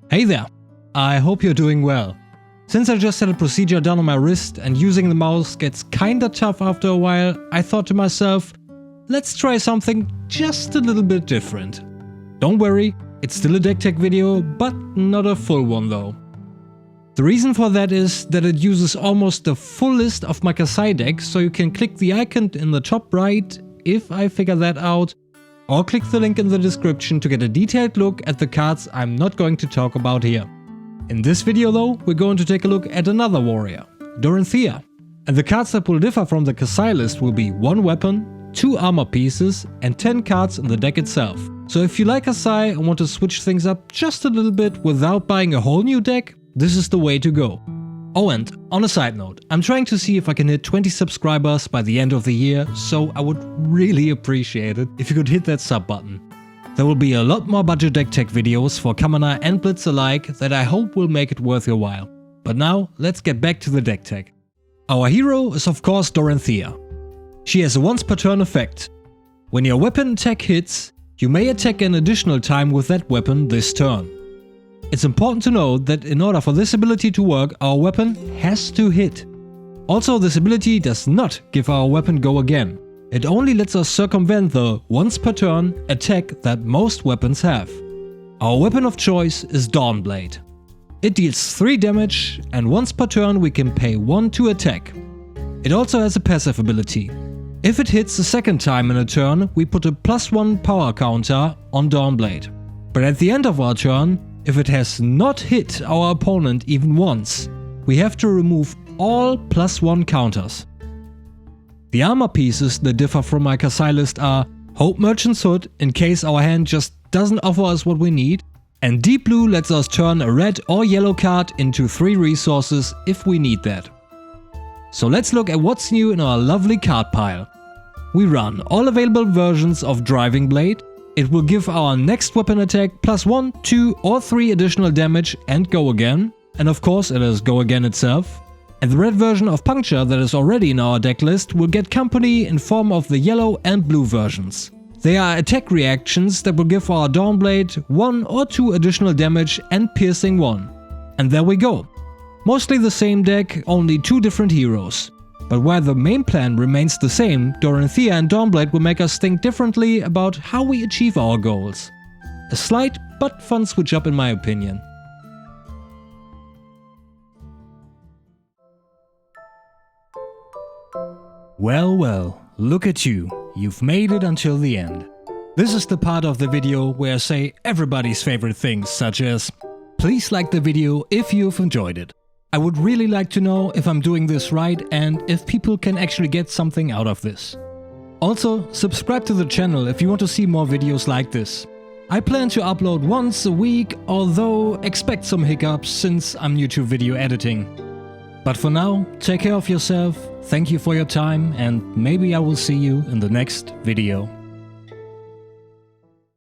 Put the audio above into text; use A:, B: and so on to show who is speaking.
A: Hey there! I hope you're doing well. Since I just had a procedure done on my wrist and using the mouse gets kinda tough after a while, I thought to myself, let's try something just a little bit different. Don't worry, it's still a deck tech video, but not a full one though. The reason for that is that it uses almost the full list of my Kassai deck, so you can click the icon in the top right if I figure that out, or click the link in the description to get a detailed look at the cards I'm not going to talk about here. In this video though, we're going to take a look at another warrior, Dorinthea. And the cards that will differ from the Kassai list will be 1 weapon, 2 armor pieces and 10 cards in the deck itself. So if you like Kassai and want to switch things up just a little bit without buying a whole new deck, this is the way to go. Oh, and on a side note, I'm trying to see if I can hit 20 subscribers by the end of the year, so I would really appreciate it if you could hit that sub button. There will be a lot more budget deck tech videos for Commoner and Blitz alike that I hope will make it worth your while. But now, let's get back to the deck tech. Our hero is of course Dorinthea. She has a once per turn effect. When your weapon attack hits, you may attack an additional time with that weapon this turn. It's important to note that in order for this ability to work, our weapon has to hit. Also, this ability does not give our weapon go again. It only lets us circumvent the once per turn attack that most weapons have. Our weapon of choice is Dawnblade. It deals 3 damage and once per turn we can pay 1 to attack. It also has a passive ability. If it hits a second time in a turn, we put a +1 power counter on Dawnblade. But at the end of our turn, if it has not hit our opponent even once, we have to remove all +1 counters. The armor pieces that differ from my Kassai list are Hope Merchant's Hood in case our hand just doesn't offer us what we need, and Deep Blue lets us turn a red or yellow card into 3 resources if we need that. So let's look at what's new in our lovely card pile. We run all available versions of Driving Blade. It will give our next weapon attack +1, 2 or 3 additional damage and Go Again. And of course it is Go Again itself. And the red version of Puncture that is already in our deck list will get company in form of the yellow and blue versions. They are attack reactions that will give our Dawnblade 1 or 2 additional damage and Piercing 1. And there we go. Mostly the same deck, only 2 different heroes. But while the main plan remains the same, Dorinthea and Dawnblade will make us think differently about how we achieve our goals. A slight but fun switch up in my opinion. Well, look at you. You've made it until the end. This is the part of the video where I say everybody's favorite things, such as, please like the video if you've enjoyed it. I would really like to know if I'm doing this right and if people can actually get something out of this. Also, subscribe to the channel if you want to see more videos like this. I plan to upload once a week, although expect some hiccups since I'm new to video editing. But for now, take care of yourself, thank you for your time, and maybe I will see you in the next video.